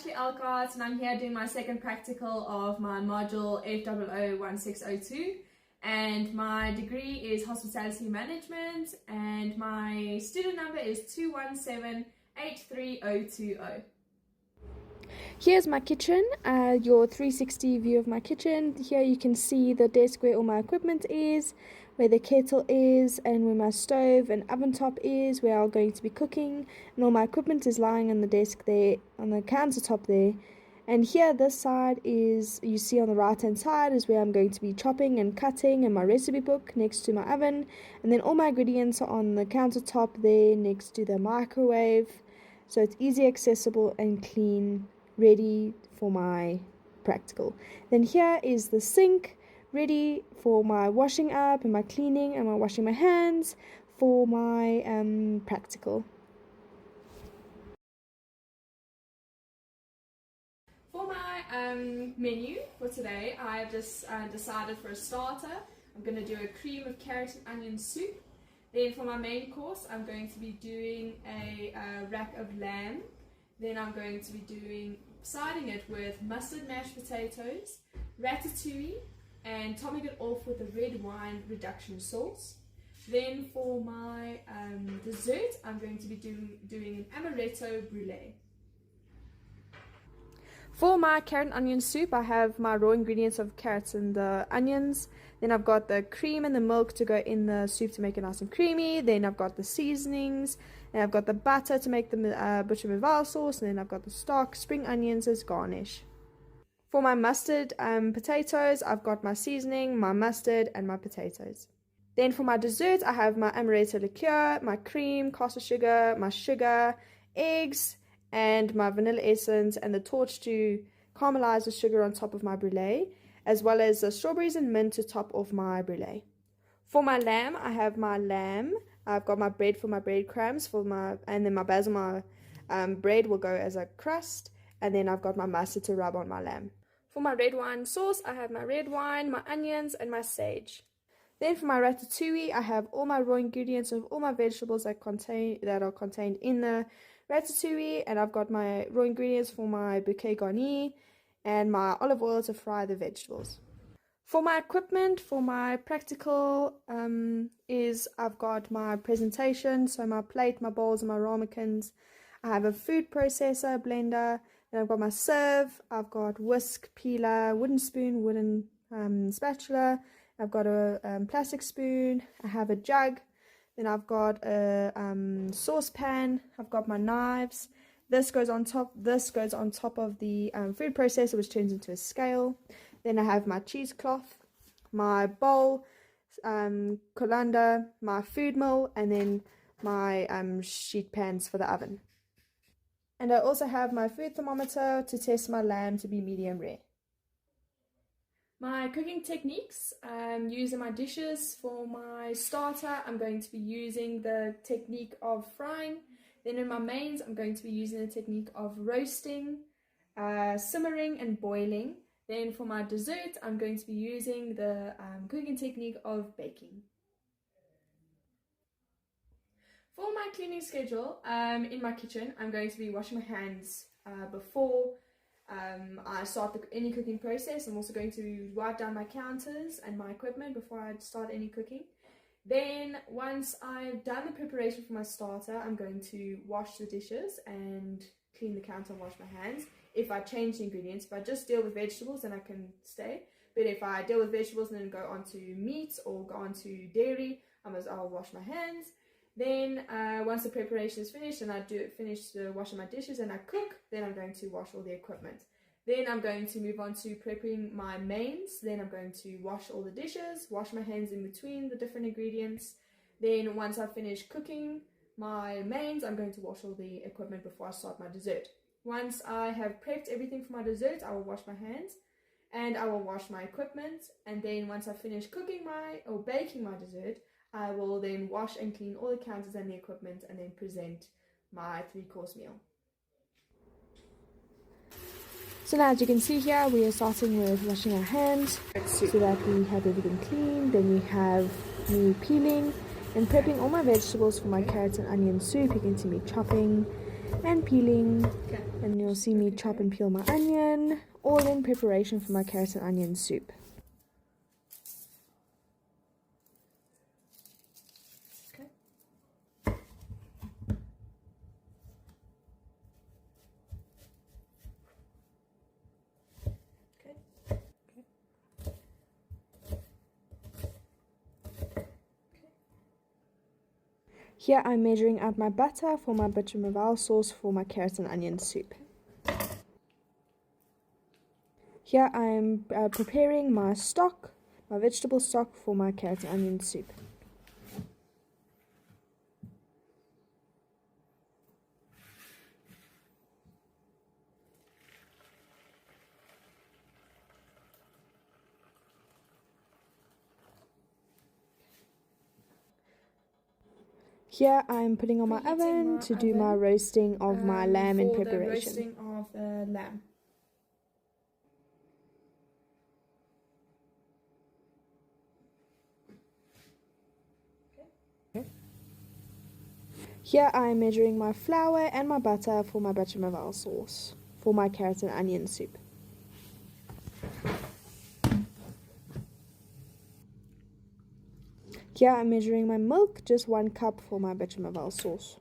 Ashley Alcott and I'm here doing my second practical of my module F001602, and my degree is Hospitality Management and my student number is 21783020. Here's my kitchen, your 360 view of my kitchen. Here you can see the desk where all my equipment is, where the kettle is, and where my stove and oven top is, where I'm going to be cooking, and all my equipment is lying on the desk there, on the countertop there. And here, this side is, you see on the right hand side, is where I'm going to be chopping and cutting, and my recipe book next to my oven. And then all my ingredients are on the countertop there next to the microwave, so it's easy, accessible and clean, ready for my practical. Then here is the sink, ready for my washing up and my cleaning and my washing my hands for my practical. For my menu for today, I've just decided for a starter, I'm going to do a cream of carrot and onion soup. Then for my main course, I'm going to be doing a rack of lamb. Then I'm going to be siding it with mustard mashed potatoes, ratatouille, and topping it off with a red wine reduction sauce. Then for my dessert, I'm going to be doing an amaretto brulee. For my carrot and onion soup, I have my raw ingredients of carrots and the onions. Then I've got the cream and the milk to go in the soup to make it nice and creamy. Then I've got the seasonings. And I've got the butter to make the butcher Mival sauce. And then I've got the stock, spring onions as garnish. For my mustard potatoes, I've got my seasoning, my mustard, and my potatoes. Then for my dessert, I have my amaretto liqueur, my cream, caster sugar, my sugar, eggs, and my vanilla essence, and the torch to caramelize the sugar on top of my brulee, as well as the strawberries and mint to top off my brulee. For my lamb, I have my lamb. I've got my bread for my breadcrumbs and then my basil, my bread will go as a crust, and then I've got my mustard to rub on my lamb. For my red wine sauce, I have my red wine, my onions, and my sage. Then for my ratatouille, I have all my raw ingredients of all my vegetables that are contained in the ratatouille, and I've got my raw ingredients for my bouquet garni and my olive oil to fry the vegetables. For my equipment, for my practical, I've got my presentation, so my plate, my bowls, and my ramekins. I have a food processor, blender, then I've got my sieve, I've got whisk, peeler, wooden spoon, wooden spatula, I've got a plastic spoon, I have a jug, then I've got a saucepan, I've got my knives. This goes on top of the food processor, which turns into a scale. Then I have my cheesecloth, my bowl, colander, my food mill, and then my sheet pans for the oven. And I also have my food thermometer to test my lamb to be medium rare. My cooking techniques, using my dishes. For my starter, I'm going to be using the technique of frying. Then in my mains, I'm going to be using the technique of roasting, simmering and boiling. Then for my dessert, I'm going to be using the cooking technique of baking. For my cleaning schedule, in my kitchen, I'm going to be washing my hands before I start any cooking process. I'm also going to wipe down my counters and my equipment before I start any cooking. Then once I've done the preparation for my starter, I'm going to wash the dishes and clean the counter and wash my hands. If I change the ingredients, if I just deal with vegetables, then I can stay. But if I deal with vegetables and then go on to meat or go on to dairy, I'll wash my hands. Then once the preparation is finished and I finish washing my dishes and I cook, then I'm going to wash all the equipment. Then I'm going to move on to prepping my mains. Then I'm going to wash all the dishes, wash my hands in between the different ingredients. Then once I finish cooking my mains, I'm going to wash all the equipment before I start my dessert. Once I have prepped everything for my dessert, I will wash my hands and I will wash my equipment. And then once I finish baking my dessert, I will then wash and clean all the counters and the equipment and then present my 3-course meal. So now, as you can see here, we are starting with washing our hands so that we have everything clean. Then we have me peeling and prepping all my vegetables for my carrot and onion soup. You can see me chopping and peeling, and you'll see me chop and peel my onion, all in preparation for my carrot and onion soup. Here I'm measuring out my butter for my bechamel sauce for my carrot and onion soup. Here I'm preparing my stock, my vegetable stock for my carrot and onion soup. Here I'm putting on my oven to do my roasting of my lamb in preparation. The roasting of the lamb. Here I'm measuring my flour and my butter for my bechamel sauce for my carrot and onion soup. Here I'm measuring my milk, just 1 cup for my bechamel sauce.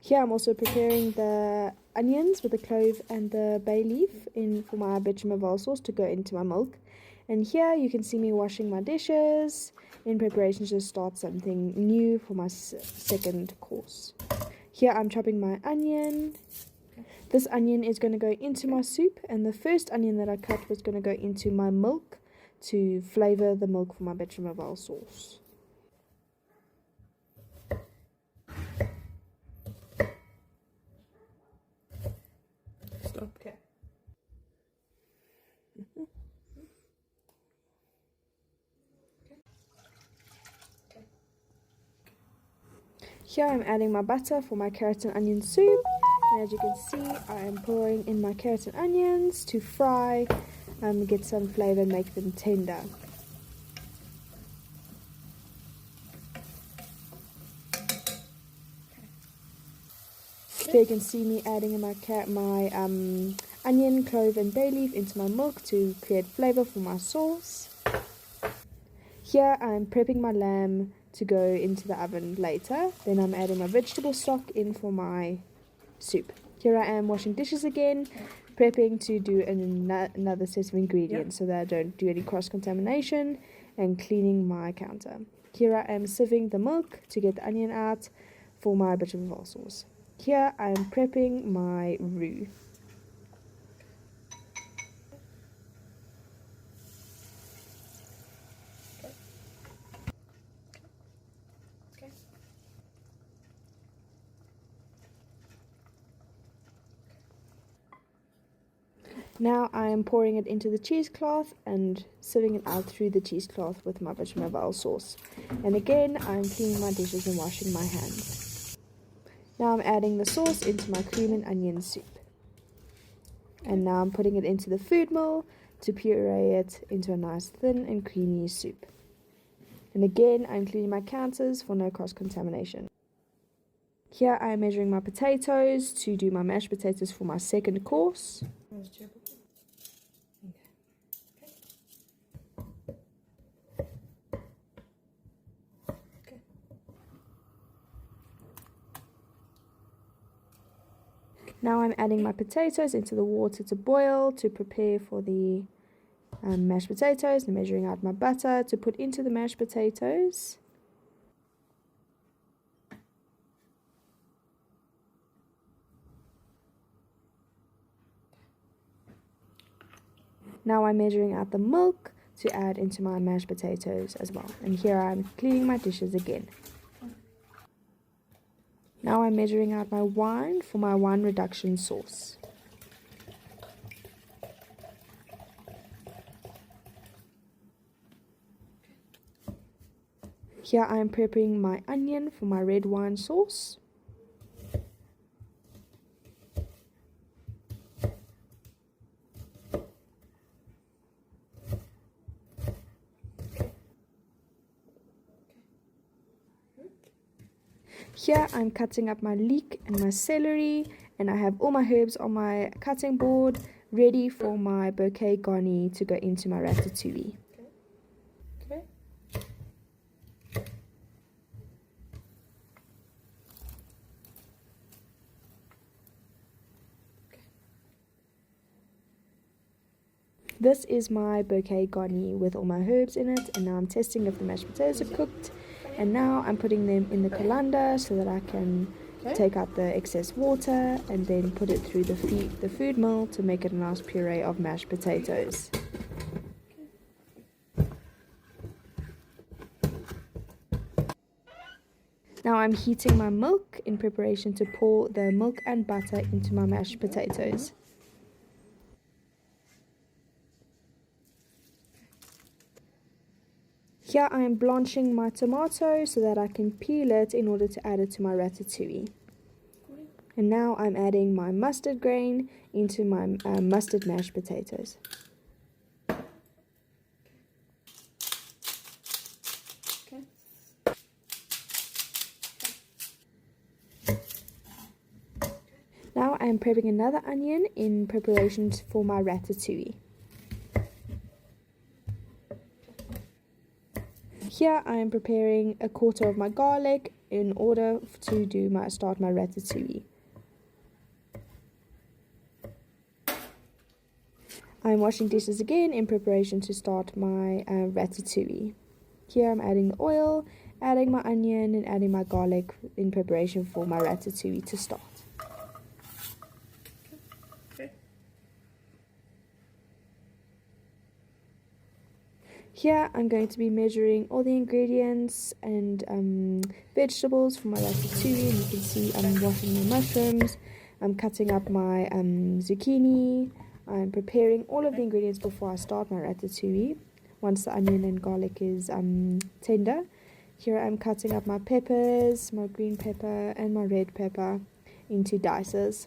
Here I'm also preparing the onions with the clove and the bay leaf in for my bechamel sauce to go into my milk. And here you can see me washing my dishes in preparation to start something new for my second course. Here I'm chopping my onion. This onion is going to go into my soup, and the first onion that I cut was going to go into my milk to flavor the milk for my bechamel sauce. Stop. Okay. Here I'm adding my butter for my carrot and onion soup, and as you can see I am pouring in my carrots and onions to fry, get some flavor and make them tender. Here you can see me adding in my onion, clove and bay leaf into my milk to create flavor for my sauce. Here I'm prepping my lamb to go into the oven later. Then I'm adding my vegetable stock in for my soup. Here I am washing dishes again, prepping to do another set of ingredients so that I don't do any cross-contamination, and cleaning my counter. Here I am sieving the milk to get the onion out for my bechamel sauce. Here I am prepping my roux. Now I am pouring it into the cheesecloth and sieving it out through the cheesecloth with my bechamel sauce. And again, I'm cleaning my dishes and washing my hands. Now I'm adding the sauce into my cream and onion soup. And now I'm putting it into the food mill to puree it into a nice thin and creamy soup. And again, I'm cleaning my counters for no cross-contamination. Here I am measuring my potatoes to do my mashed potatoes for my second course. Now I'm adding my potatoes into the water to boil to prepare for the mashed potatoes, and measuring out my butter to put into the mashed potatoes. Now I'm measuring out the milk to add into my mashed potatoes as well. And here I'm cleaning my dishes again. Now I'm measuring out my wine for my wine reduction sauce. Here I'm prepping my onion for my red wine sauce. Here I'm cutting up my leek and my celery and I have all my herbs on my cutting board ready for my bouquet garni to go into my ratatouille. Okay. This is my bouquet garni with all my herbs in it, and now I'm testing if the mashed potatoes are cooked, and now I'm putting them in the colander so that I can take out the excess water and then put it through the food mill to make it a nice puree of mashed potatoes. Now I'm heating my milk in preparation to pour the milk and butter into my mashed potatoes. Here I am blanching my tomato so that I can peel it in order to add it to my ratatouille. And now I'm adding my mustard grain into my mustard mashed potatoes. Okay. Now I'm prepping another onion in preparation for my ratatouille. Here I am preparing a quarter of my garlic in order to start my ratatouille. I'm washing dishes again in preparation to start my ratatouille. Here I'm adding the oil, adding my onion and adding my garlic in preparation for my ratatouille to start. Okay. Here I'm going to be measuring all the ingredients and vegetables for my ratatouille, and you can see I'm washing my mushrooms, I'm cutting up my zucchini, I'm preparing all of the ingredients before I start my ratatouille. Once the onion and garlic is tender, here I'm cutting up my peppers, my green pepper and my red pepper into dices.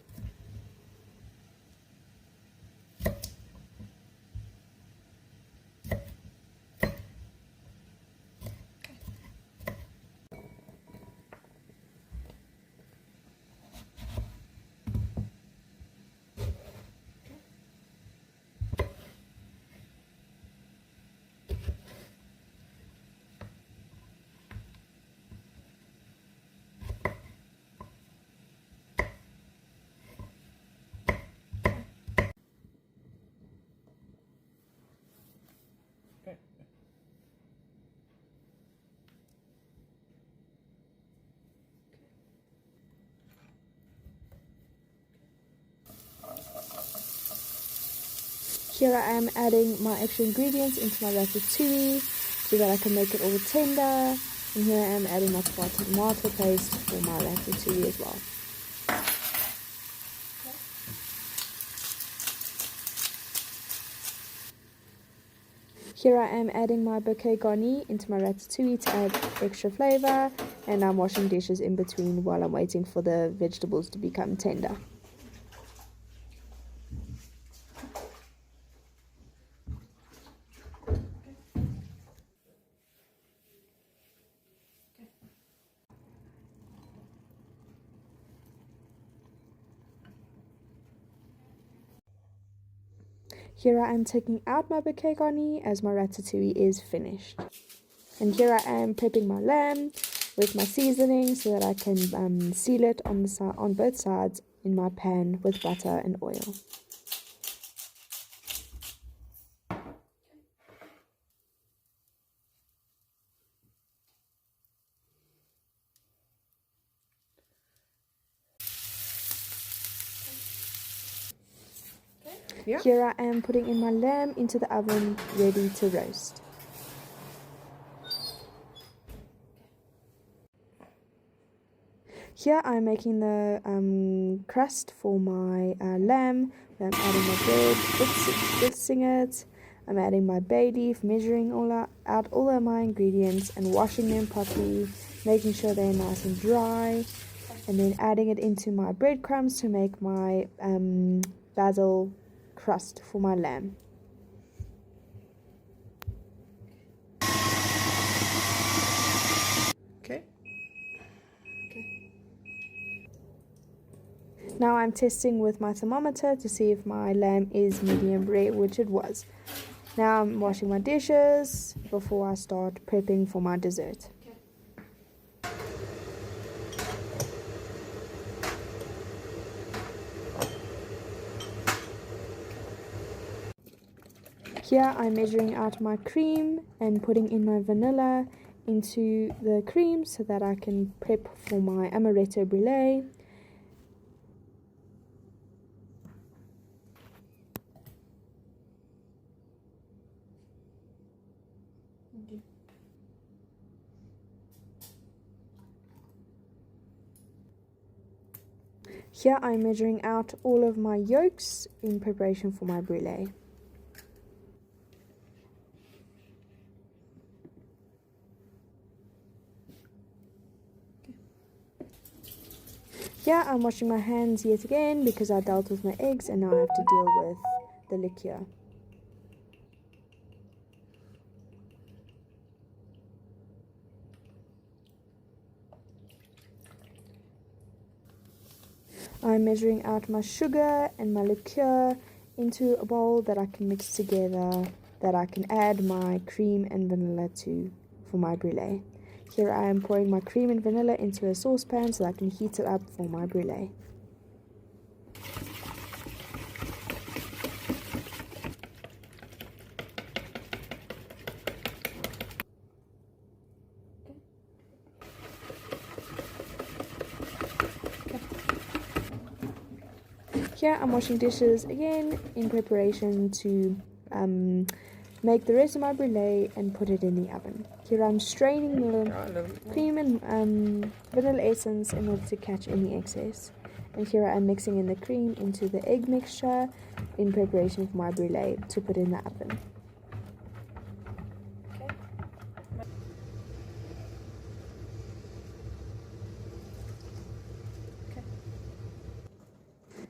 Here I am adding my extra ingredients into my ratatouille so that I can make it all tender. And here I am adding my tomato paste for my ratatouille as well. Here I am adding my bouquet garni into my ratatouille to add extra flavor, and I'm washing dishes in between while I'm waiting for the vegetables to become tender. Here I am taking out my bouquet garni as my ratatouille is finished. And here I am prepping my lamb with my seasoning so that I can seal it on both sides in my pan with butter and oil. Yeah. Here I am putting in my lamb into the oven ready to roast. Here I'm making the crust for my lamb. I'm adding my bread, mixing it. I'm adding my bay leaf, measuring out all of my ingredients and washing them properly, making sure they're nice and dry, and then adding it into my breadcrumbs to make my basil crust for my lamb. Now I'm testing with my thermometer to see if my lamb is medium rare, which it was. Now I'm washing my dishes before I start prepping for my dessert. Here I'm measuring out my cream and putting in my vanilla into the cream so that I can prep for my amaretto brulee. Here I'm measuring out all of my yolks in preparation for my brulee. Here I'm washing my hands yet again because I dealt with my eggs and now I have to deal with the liqueur. I'm measuring out my sugar and my liqueur into a bowl that I can mix together, that I can add my cream and vanilla to for my brulee. Here I am pouring my cream and vanilla into a saucepan so that I can heat it up for my brulee. Here I'm washing dishes again in preparation to make the rest of my brulee and put it in the oven. Here I'm straining the cream and vanilla essence in order to catch any excess. And here I am mixing in the cream into the egg mixture in preparation for my brulee to put in the oven.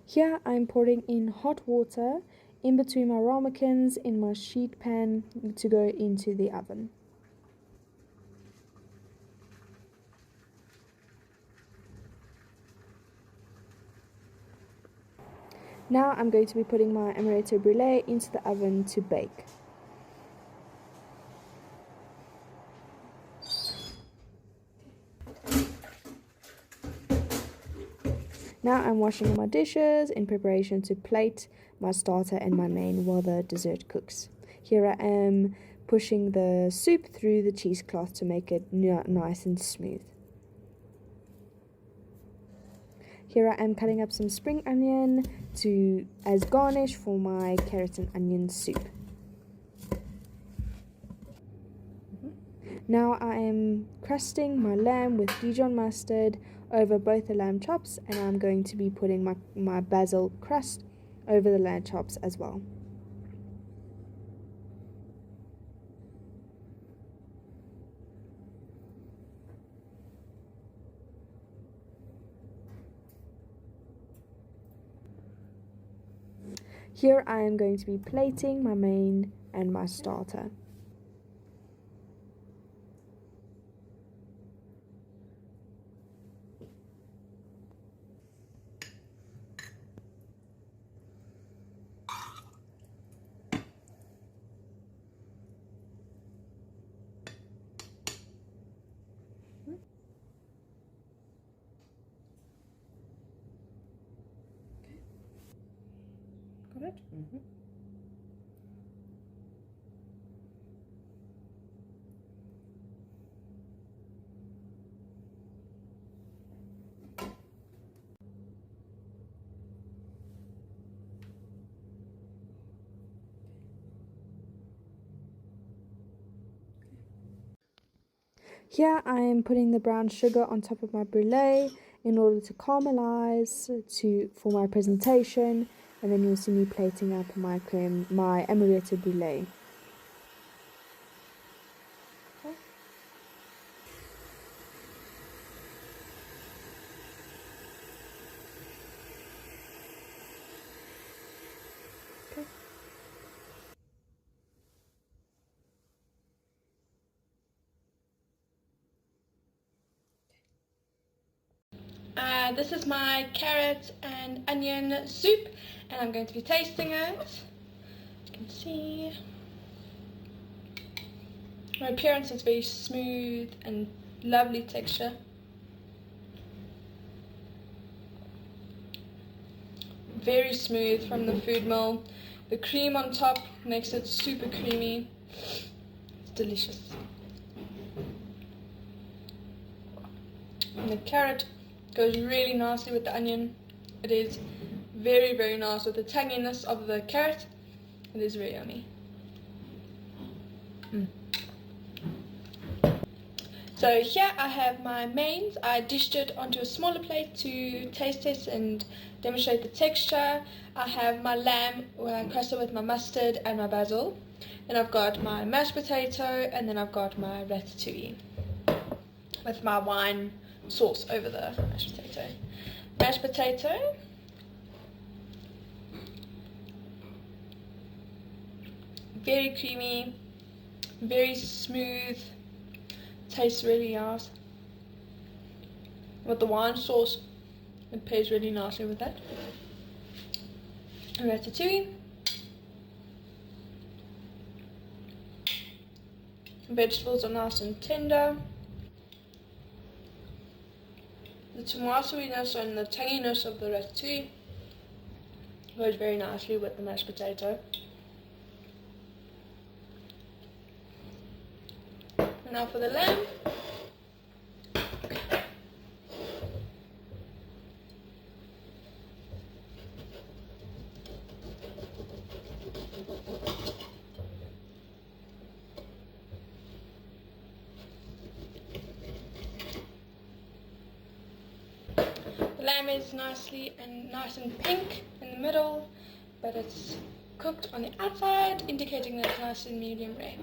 Here I'm pouring in hot water in between my ramekins in my sheet pan to go into the oven. Now I'm going to be putting my amaretto brulee into the oven to bake. Now I'm washing all my dishes in preparation to plate my starter and my main while the dessert cooks. Here I am pushing the soup through the cheesecloth to make it nice and smooth. Here I am cutting up some spring onion as garnish for my carrot and onion soup. Now I am crusting my lamb with Dijon mustard over both the lamb chops, and I'm going to be putting my basil crust over the lamb chops as well. Here I am going to be plating my main and my starter. Got it? Mm-hmm. Here I am putting the brown sugar on top of my brulee in order to caramelize for my presentation, and then you'll see me plating up my amaretto brulee. This is my carrot and onion soup, and I'm going to be tasting it. You can see my appearance is very smooth and lovely texture. Very smooth from the food mill. The cream on top makes it super creamy. It's delicious. And the carrot goes really nicely with the onion. It is very, very nice with the tanginess of the carrot. It is very yummy. So here I have my mains. I dished it onto a smaller plate to taste test and demonstrate the texture. I have my lamb crusted with my mustard and my basil. Then I've got my mashed potato, and then I've got my ratatouille with my wine sauce over the mashed potato. Mashed potato. Very creamy, very smooth, tastes really nice. With the wine sauce, it pairs really nicely with that. Ratatouille. Vegetables are nice and tender. The tomatoiness and the tanginess of the ratatouille goes very nicely with the mashed potato. And now for the lamb. The lamb is nice and pink in the middle, but it's cooked on the outside, indicating that it's nice and medium rare.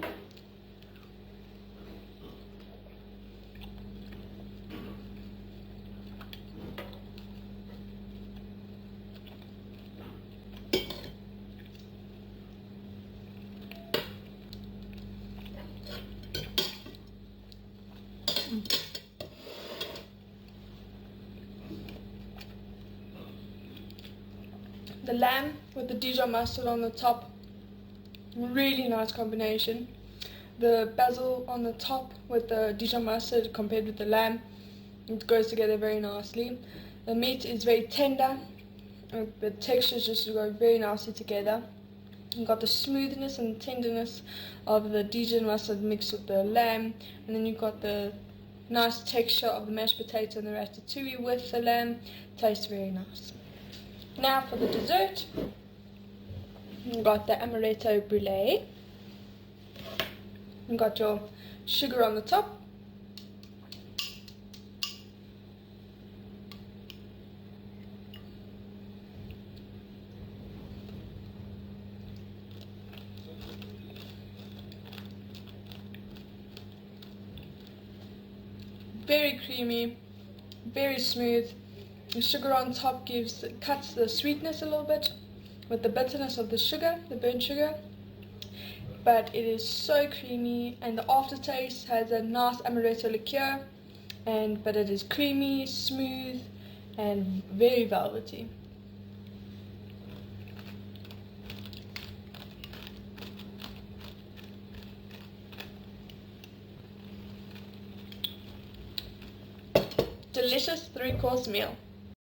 The lamb with the Dijon mustard on the top, really nice combination. The basil on the top with the Dijon mustard compared with the lamb, it goes together very nicely. The meat is very tender, the textures just go very nicely together. You've got the smoothness and tenderness of the Dijon mustard mixed with the lamb, and then you've got the nice texture of the mashed potato and the ratatouille with the lamb. Tastes very nice. Now for the dessert, you've got the amaretto brulee. You've got your sugar on the top. Very creamy, very smooth. The sugar on top cuts the sweetness a little bit with the bitterness of the sugar, the burnt sugar. But it is so creamy, and the aftertaste has a nice amaretto liqueur, but it is creamy, smooth, and very velvety. Delicious 3-course meal.